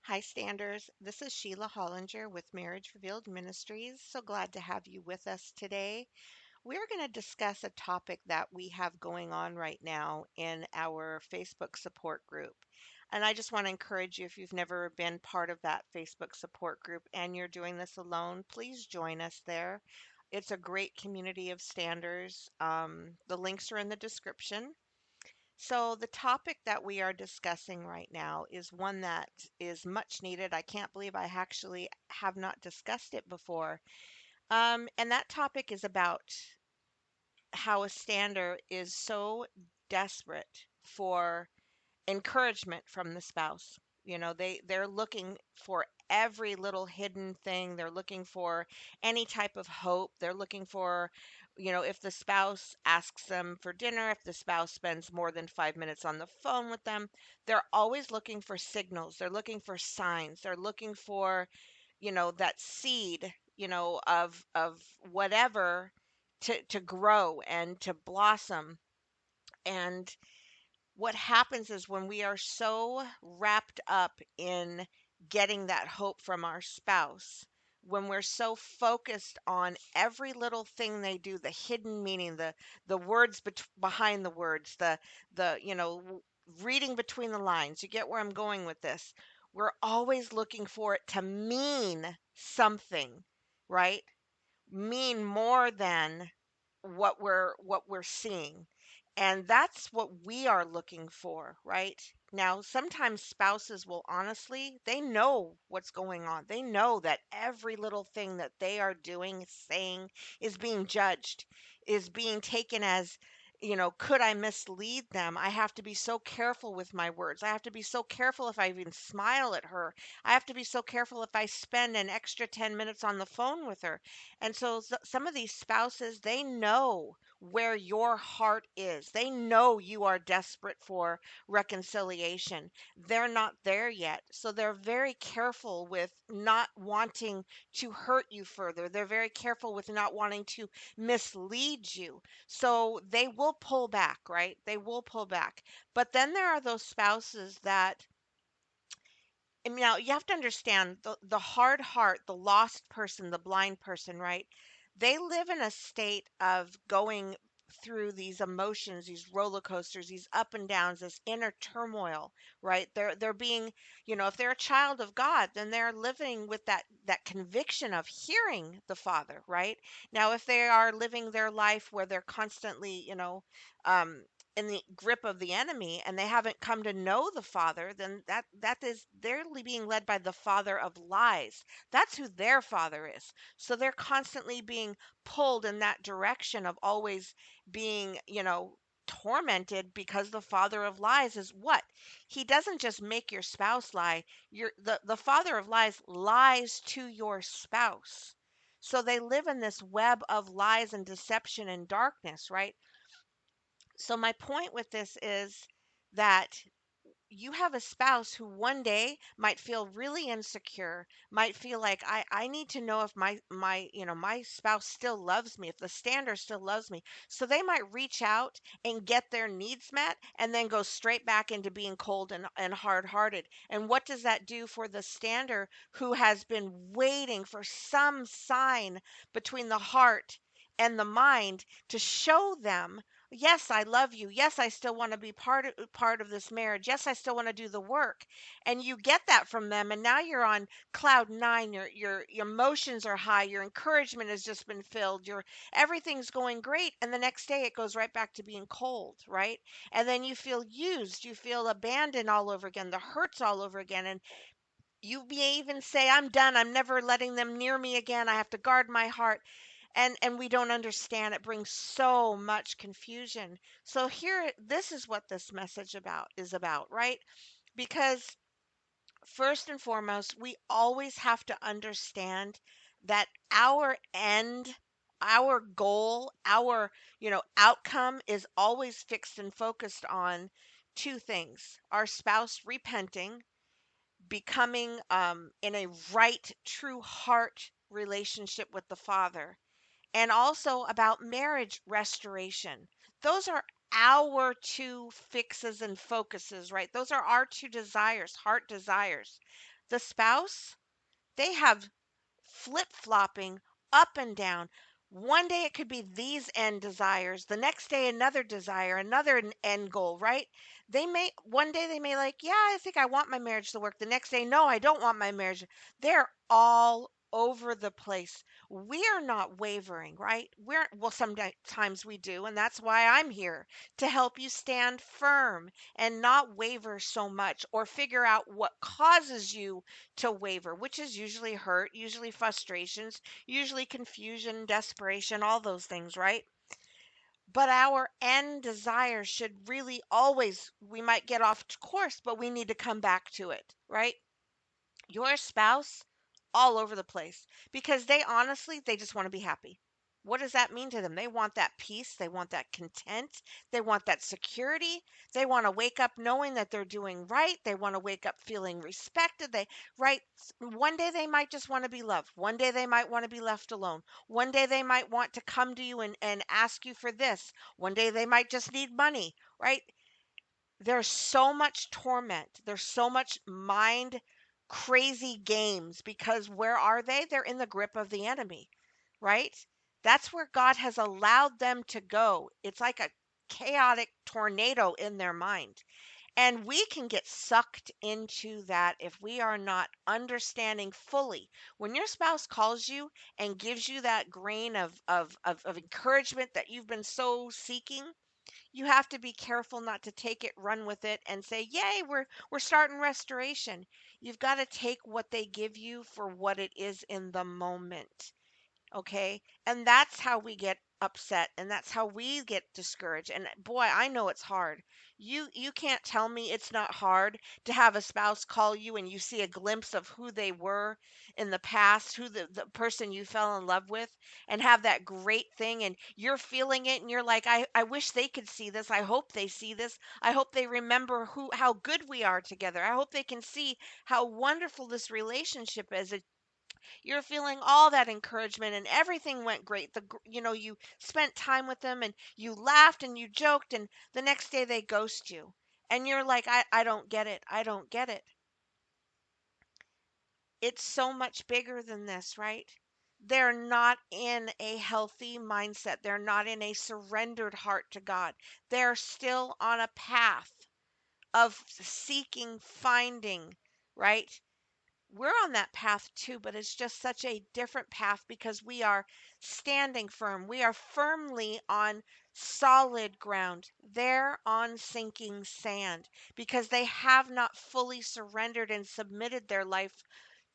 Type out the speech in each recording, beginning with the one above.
Hi, Standers. This is Sheila Hollinger with Marriage Revealed Ministries. So glad to have you with us today. We're going to discuss a topic that we have going on right now in our Facebook support group. And I just want to encourage you, if you've never been part of that Facebook support group and you're doing this alone, please join us there. It's a great community of standers. The links are in the description. So, the topic that we are discussing right now is one that is much needed. I can't believe I actually have not discussed it before. And that topic is about how a stander is so desperate for encouragement from the spouse. They're looking for every little hidden thing. They're looking for any type of hope. They're looking for, if the spouse asks them for dinner, if the spouse spends more than 5 minutes on the phone with them, they're always looking for signals. They're looking for signs. They're looking for, that seed, of whatever to grow and to blossom. And what happens is when we are so wrapped up in getting that hope from our spouse, when we're so focused on every little thing they do, the hidden meaning, the words behind the words, the reading between the lines. You get where I'm going with this. We're always looking for it to mean something, right? Mean more than what we're seeing. And that's what we are looking for, right? Now, sometimes spouses will honestly, they know what's going on. They know that every little thing that they are doing, saying, is being judged, is being taken as, could I mislead them? I have to be so careful with my words. I have to be so careful if I even smile at her. I have to be so careful if I spend an extra 10 minutes on the phone with her. And so some of these spouses, they know where your heart is. They know you are desperate for reconciliation. They're not there yet. So they're very careful with not wanting to hurt you further. They're very careful with not wanting to mislead you. So they will pull back, right? They will pull back. But then there are those spouses that, and now you have to understand the hard heart, the lost person, the blind person, right? They live in a state of going through these emotions, these roller coasters, these up and downs, this inner turmoil, right? They're being, if they're a child of God, then they're living with that conviction of hearing the Father, right? Now, if they are living their life where they're constantly, um, in the grip of the enemy and they haven't come to know the Father, then that is they're being led by the father of lies. That's who their father is. So they're constantly being pulled in that direction of always being, tormented, because the father of lies is what? He doesn't just make your spouse lie. The father of lies to your spouse. So they live in this web of lies and deception and darkness, right? So my point with this is that you have a spouse who one day might feel really insecure, might feel like I need to know if my spouse still loves me, if the stander still loves me. So they might reach out and get their needs met and then go straight back into being cold and hard-hearted. And what does that do for the stander who has been waiting for some sign between the heart and the mind to show them, yes, I love you. Yes, I still want to be part of this marriage. Yes, I still want to do the work. And you get that from them, and now you're on cloud nine. Your emotions are high. Your encouragement has just been filled. Your everything's going great, and the next day it goes right back to being cold, right? And then you feel used. You feel abandoned all over again. The hurts all over again, and you may even say, I'm done. I'm never letting them near me again. I have to guard my heart. And we don't understand. It brings so much confusion. So here, this is what this message is about, right? Because first and foremost, we always have to understand that our end, our goal, our, outcome is always fixed and focused on two things: our spouse repenting, becoming in a right, true heart relationship with the Father, and also about marriage restoration. Those are our two fixes and focuses, right? Those are our two desires, heart desires. The spouse, they have flip-flopping up and down. One day it could be these end desires, the next day another desire, another end goal, right? They may one day they may like, yeah, I think I want my marriage to work. The next day, no, I don't want my marriage. They're all over the place. We are not wavering, right? We're well, sometimes we do, and that's why I'm here to help you stand firm and not waver so much or figure out what causes you to waver, which is usually hurt, usually frustrations, usually confusion, desperation, all those things, right? But our end desire should really always, we might get off course, but we need to come back to it, right? Your spouse, all over the place because they honestly, they just want to be happy. What does that mean to them? They want that peace. They want that content. They want that security. They want to wake up knowing that they're doing right. They want to wake up feeling respected. Right? One day they might just want to be loved. One day they might want to be left alone. One day they might want to come to you and ask you for this. One day they might just need money, right? There's so much torment. There's so much mind crazy games because where are they? They're in the grip of the enemy, right? That's where God has allowed them to go. It's like a chaotic tornado in their mind. And we can get sucked into that if we are not understanding fully. When your spouse calls you and gives you that grain of encouragement that you've been so seeking, you have to be careful not to take it, run with it, and say, "Yay, we're starting restoration." You've got to take what they give you for what it is in the moment. Okay? And that's how we get upset and that's how we get discouraged. And boy, I know it's hard. You can't tell me it's not hard to have a spouse call you and you see a glimpse of who they were in the past, who the person you fell in love with, and have that great thing and you're feeling it and you're like, I wish they could see this. I hope they see this. I hope they remember how good we are together. I hope they can see how wonderful this relationship is. You're feeling all that encouragement and everything went great. You spent time with them and you laughed and you joked and the next day they ghost you. And you're like, I don't get it. I don't get it. It's so much bigger than this, right? They're not in a healthy mindset. They're not in a surrendered heart to God. They're still on a path of seeking, finding, right? We're on that path too, but it's just such a different path because we are standing firm. We are firmly on solid ground. They're on sinking sand because they have not fully surrendered and submitted their life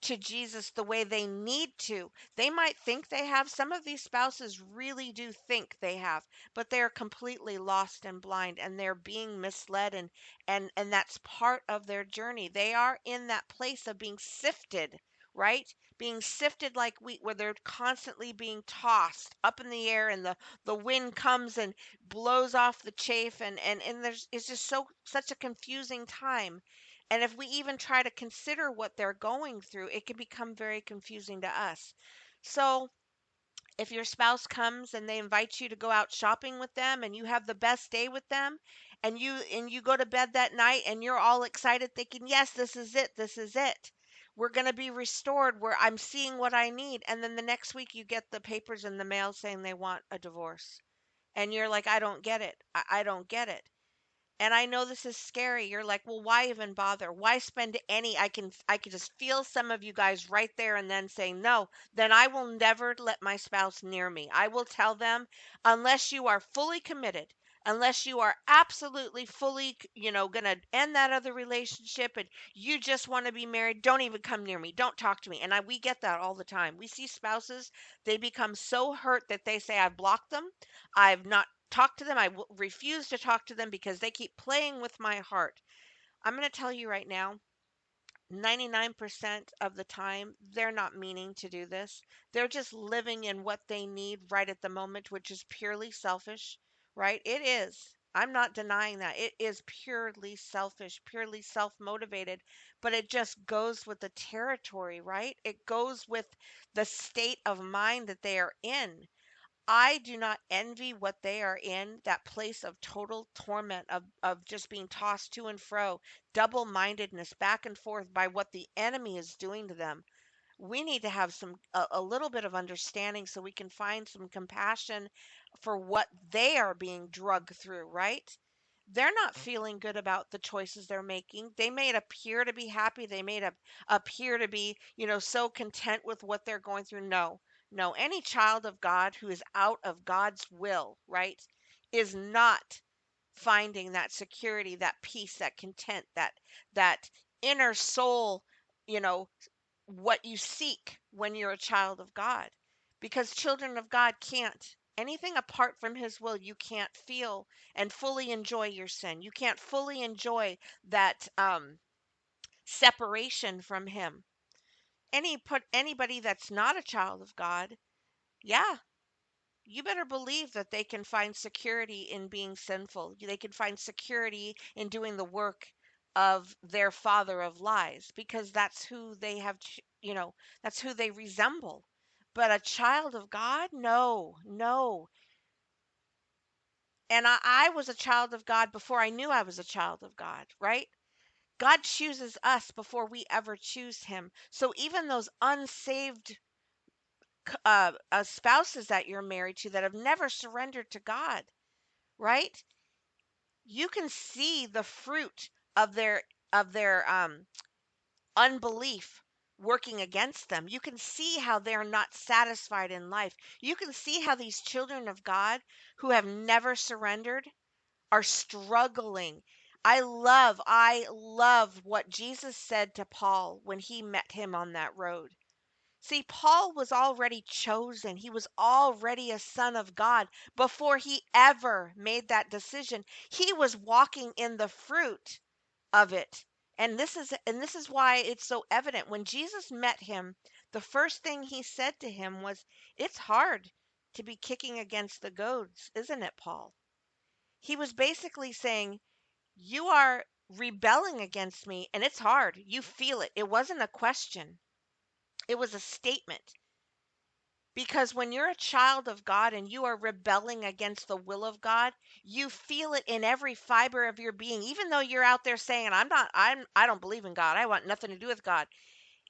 to Jesus the way they need to. They might think they have. Some of these spouses really do think they have, but they're completely lost and blind and they're being misled and that's part of their journey. They are in that place of being sifted, right? Being sifted like wheat where they're constantly being tossed up in the air and the wind comes and blows off the chaff and there's it's just such a confusing time. And if we even try to consider what they're going through, it can become very confusing to us. So, if your spouse comes and they invite you to go out shopping with them and you have the best day with them and you go to bed that night and you're all excited thinking, "Yes, this is it. This is it. We're going to be restored where I'm seeing what I need." And then the next week you get the papers in the mail saying they want a divorce. And you're like, "I don't get it. I don't get it." And I know this is scary. You're like, "Well, why even bother? Why spend any?" I can just feel some of you guys right there and then saying, "No, then I will never let my spouse near me." I will tell them, unless you are fully committed, unless you are absolutely fully, going to end that other relationship and you just want to be married, don't even come near me. Don't talk to me. And we get that all the time. We see spouses, they become so hurt that they say, "I've blocked them. I've not talk to them. Refuse to talk to them because they keep playing with my heart." I'm going to tell you right now, 99% of the time, they're not meaning to do this. They're just living in what they need right at the moment, which is purely selfish, right? It is. I'm not denying that. It is purely selfish, purely self motivated, but it just goes with the territory, right? It goes with the state of mind that they are in. I do not envy what they are in, that place of total torment, of just being tossed to and fro, double-mindedness, back and forth by what the enemy is doing to them. We need to have a little bit of understanding so we can find some compassion for what they are being drugged through, right? They're not feeling good about the choices they're making. They may appear to be happy. They may appear to be, so content with what they're going through. No, no. Any child of God who is out of God's will, right, is not finding that security, that peace, that content, that inner soul, you know, what you seek when you're a child of God. Because children of God can't. Anything apart from his will, you can't feel and fully enjoy your sin. You can't fully enjoy that separation from him. Anybody that's not a child of God, yeah, you better believe that they can find security in being sinful. They can find security in doing the work of their father of lies, because that's who they have, that's who they resemble. But a child of God, no, no. And I was a child of God before I knew I was a child of God, right? God chooses us before we ever choose him. So even those unsaved spouses that you're married to that have never surrendered to God, right? You can see the fruit of their unbelief working against them. You can see how they're not satisfied in life. You can see how these children of God who have never surrendered are struggling. I love what Jesus said to Paul when he met him on that road. See, Paul was already chosen. He was already a son of God before he ever made that decision. He was walking in the fruit of it. And this is why it's so evident. When Jesus met him, the first thing he said to him was, "It's hard to be kicking against the goads, isn't it, Paul?" He was basically saying, "You are rebelling against me, and it's hard. You feel it." It wasn't a question. It was a statement. Because when you're a child of God and you are rebelling against the will of God, you feel it in every fiber of your being. Even though you're out there saying, I don't believe in God. I want nothing to do with God.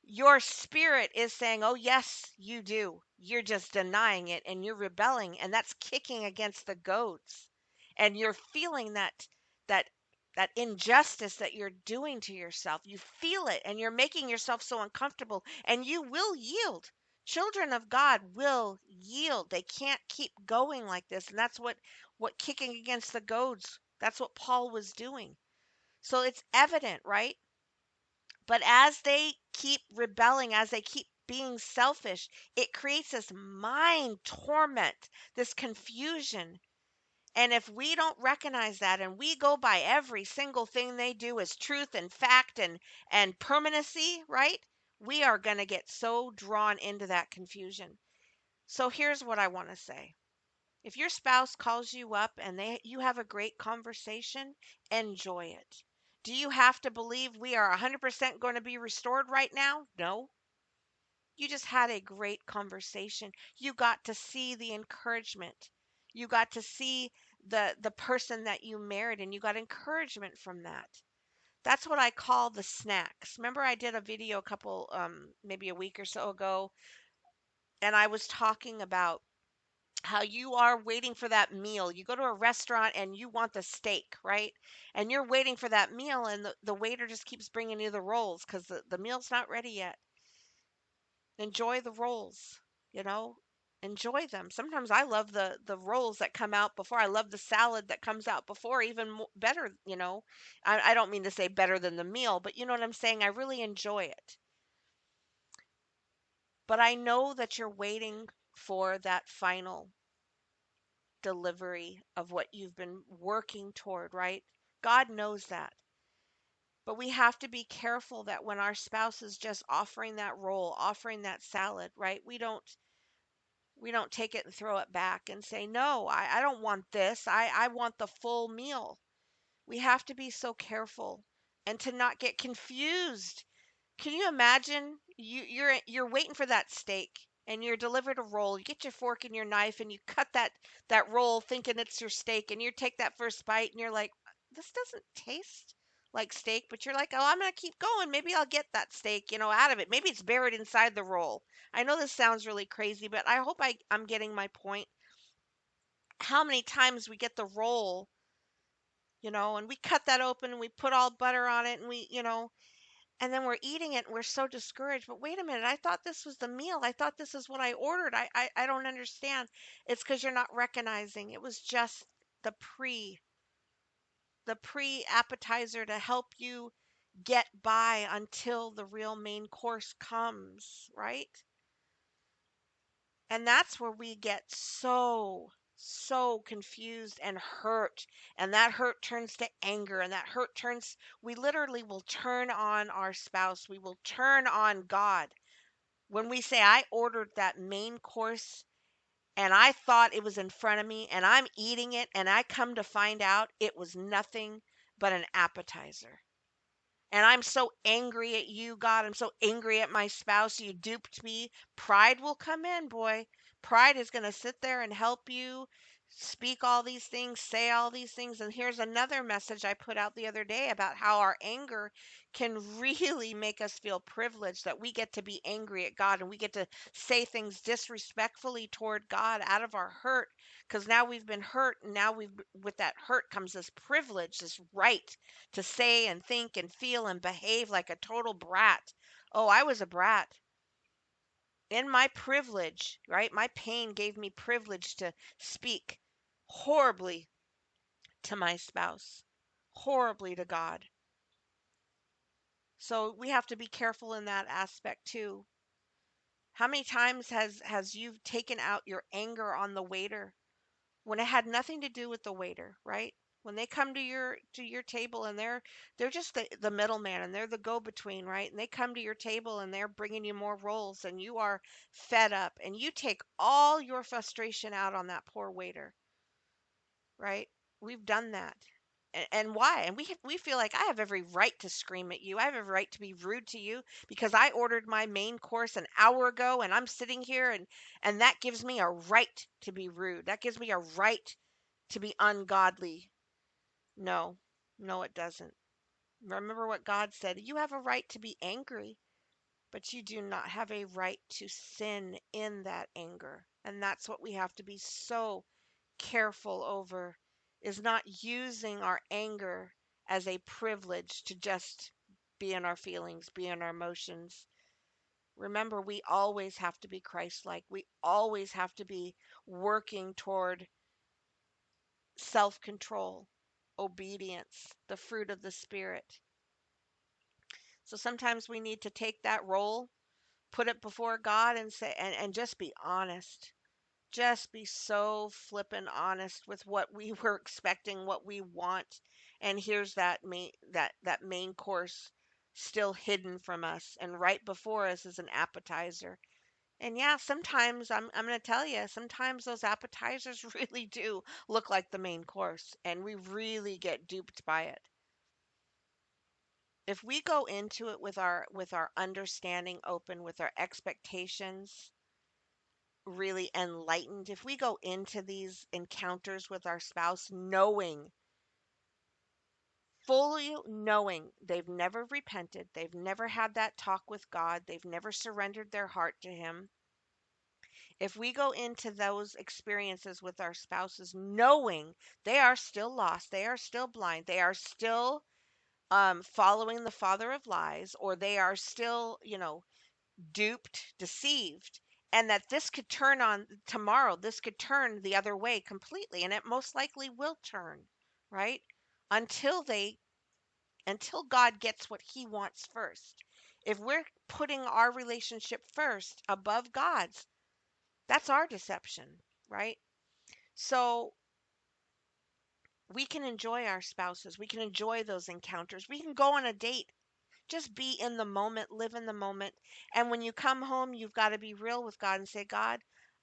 Your spirit is saying, "Oh, yes, you do. You're just denying it and you're rebelling." And that's kicking against the goads. And you're feeling that that injustice that you're doing to yourself. You feel it and you're making yourself so uncomfortable, and you will yield. Children of God will yield. They can't keep going like this. And that's what kicking against the goads, that's what Paul was doing. So it's evident, right? But as they keep rebelling, as they keep being selfish, it creates this mind torment, this confusion. And if we don't recognize that and we go by every single thing they do as truth and fact and permanency, right? We are going to get so drawn into that confusion. So here's what I want to say. If your spouse calls you up and you have a great conversation, enjoy it. Do you have to believe we are 100% going to be restored right now? No. You just had a great conversation. You got to see the encouragement. You got to see the person that you married, and you got encouragement from that. That's what I call the snacks. Remember, I did a video a couple maybe a week or so ago, and I was talking about how you are waiting for that meal. You go to a restaurant and you want the steak, right? And you're waiting for that meal, and the waiter just keeps bringing you the rolls because the meal's not ready yet. Enjoy the rolls, you know? Enjoy them. Sometimes I love the rolls that come out before. I love the salad that comes out before, even better, you know? I don't mean to say better than the meal, but you know what I'm saying? I really enjoy it. But I know that you're waiting for that final delivery of what you've been working toward, right? God knows that. But we have to be careful that when our spouse is just offering that roll, offering that salad, right? We don't take it and throw it back and say, "No, I don't want this. I want the full meal." We have to be so careful and to not get confused. Can you imagine you're waiting for that steak and you're delivered a roll. You get your fork and your knife and you cut that roll thinking it's your steak, and you take that first bite and you're like, this doesn't taste like steak, but you're like, oh, I'm gonna keep going. Maybe I'll get that steak, out of it. Maybe it's buried inside the roll. I know this sounds really crazy, but I hope I'm getting my point. How many times we get the roll, and we cut that open and we put all butter on it and and then we're eating it and we're so discouraged. But wait a minute, I thought this was the meal. I thought this is what I ordered. I don't understand. It's because you're not recognizing it was just the pre appetizer to help you get by until the real main course comes, right? And that's where we get so confused and hurt. And that hurt turns to anger. And that hurt we literally will turn on our spouse. We will turn on God. When we say, I ordered that main course and I thought it was in front of me and I'm eating it, and I come to find out it was nothing but an appetizer. And I'm so angry at you, God. I'm so angry at my spouse. You duped me. Pride will come in, boy. Pride is going to sit there and help you speak all these things, say all these things. And here's another message I put out the other day about how our anger can really make us feel privileged, that we get to be angry at God and we get to say things disrespectfully toward God out of our hurt, because now we've been hurt, and now with that hurt comes this privilege, this right to say and think and feel and behave like a total brat. Oh, I was a brat. In my privilege, right? My pain gave me privilege to speak horribly to my spouse, horribly to God. So we have to be careful in that aspect too. How many times has you taken out your anger on the waiter when it had nothing to do with the waiter, right? When they come to your table and they're just the middleman, and they're the go-between, right? And they come to your table and they're bringing you more rolls and you are fed up and you take all your frustration out on that poor waiter, right? We've done that. And why? And we feel like I have every right to scream at you. I have every right to be rude to you because I ordered my main course an hour ago and I'm sitting here, and that gives me a right to be rude. That gives me a right to be ungodly. No, no, it doesn't. Remember what God said. You have a right to be angry, but you do not have a right to sin in that anger. And that's what we have to be so careful over, is not using our anger as a privilege to just be in our feelings, be in our emotions. Remember, we always have to be Christ-like. We always have to be working toward self-control, obedience, the fruit of the Spirit. So sometimes we need to take that role, put it before God, and say, and just be honest. Just be so flippin' honest with what we were expecting, what we want. And here's that main course still hidden from us, and right before us is an appetizer. And yeah, sometimes I'm going to tell you, sometimes those appetizers really do look like the main course, and we really get duped by it. If we go into it with our understanding open, with our expectations really enlightened, if we go into these encounters with our spouse fully knowing they've never repented, they've never had that talk with God, they've never surrendered their heart to Him. If we go into those experiences with our spouses knowing they are still lost, they are still blind, they are still following the father of lies, or they are still, duped, deceived, and that this could turn on tomorrow, this could turn the other way completely, and it most likely will turn, right? Until until God gets what He wants first. If we're putting our relationship first above God's, that's our deception, right? So we can enjoy our spouses. We can enjoy those encounters. We can go on a date. Just be in the moment, live in the moment. And when you come home, you've got to be real with God and say, God,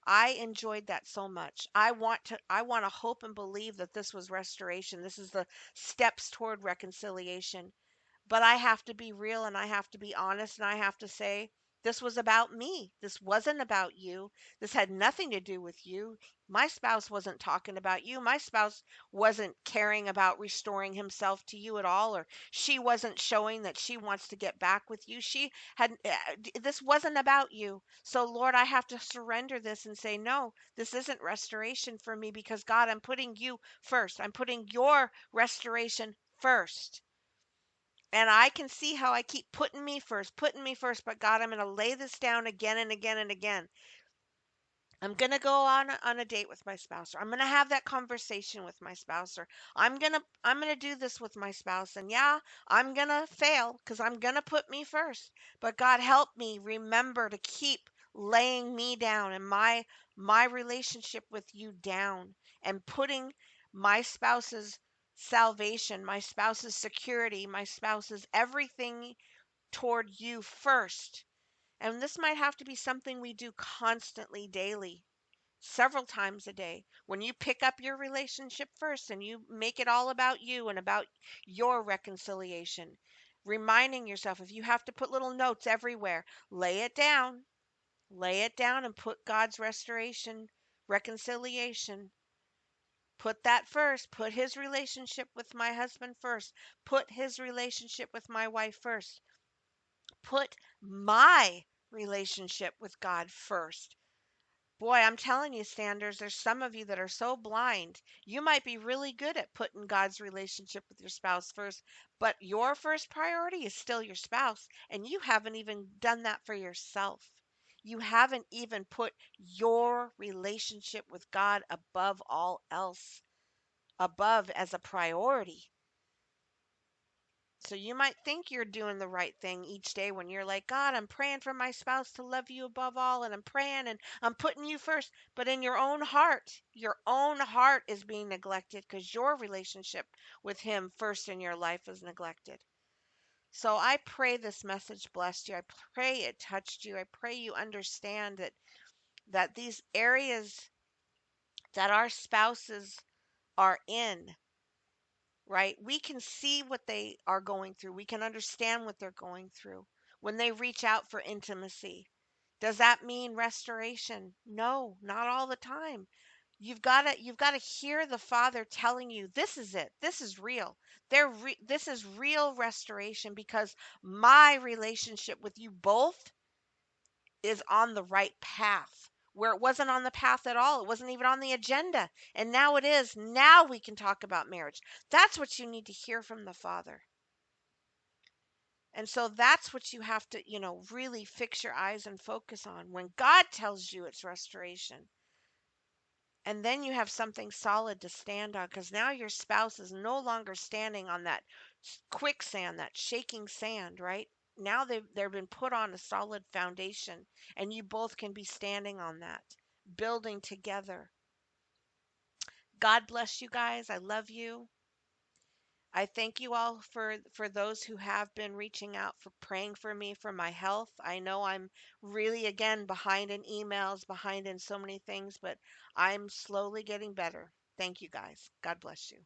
I enjoyed that so much. I want to hope and believe that this was restoration. This is the steps toward reconciliation. But I have to be real and I have to be honest and I have to say This was about me. This wasn't about you. This had nothing to do with you. My spouse wasn't talking about you. My spouse wasn't caring about restoring himself to you at all, or she wasn't showing that she wants to get back with you. She had, this wasn't about you. So, Lord, I have to surrender this and say, no, this isn't restoration for me because, God, I'm putting you first. I'm putting your restoration first. And I can see how I keep putting me first, but God, I'm going to lay this down again and again and again. I'm going to go on a date with my spouse, or I'm going to have that conversation with my spouse, or I'm going to do this with my spouse. And yeah, I'm going to fail cuz I'm going to put me first. But God, help me remember to keep laying me down and my relationship with you down, and putting my spouse's salvation, my spouse's security, my spouse's everything toward you first. And this might have to be something we do constantly, daily, several times a day. When you pick up your relationship first and you make it all about you and about your reconciliation, reminding yourself, if you have to put little notes everywhere, lay it down and put God's restoration, reconciliation. Put that first. Put his relationship with my husband first. Put his relationship with my wife first. Put my relationship with God first. Boy, I'm telling you, Standers, there's some of you that are so blind. You might be really good at putting God's relationship with your spouse first, but your first priority is still your spouse, and you haven't even done that for yourself. You haven't even put your relationship with God above all else, above as a priority. So you might think you're doing the right thing each day when you're like, God, I'm praying for my spouse to love you above all, and I'm praying and I'm putting you first. But in your own heart is being neglected because your relationship with him first in your life is neglected. So I pray this message blessed you. I pray it touched you. I pray you understand that these areas that our spouses are in, right? We can see what they are going through. We can understand what they're going through when they reach out for intimacy. Does that mean restoration? No, not all the time. You've got to hear the Father telling you, this is it. This is real. This is real restoration because my relationship with you both is on the right path, where it wasn't on the path at all. It wasn't even on the agenda. And now it is. Now we can talk about marriage. That's what you need to hear from the Father. And so that's what you have to, really fix your eyes and focus on when God tells you it's restoration. And then you have something solid to stand on, because now your spouse is no longer standing on that quicksand, that shaking sand, right? Now they've been put on a solid foundation, and you both can be standing on that, building together. God bless you guys. I love you. I thank you all for those who have been reaching out, for praying for me for my health. I know I'm really, again, behind in emails, behind in so many things, but I'm slowly getting better. Thank you guys. God bless you.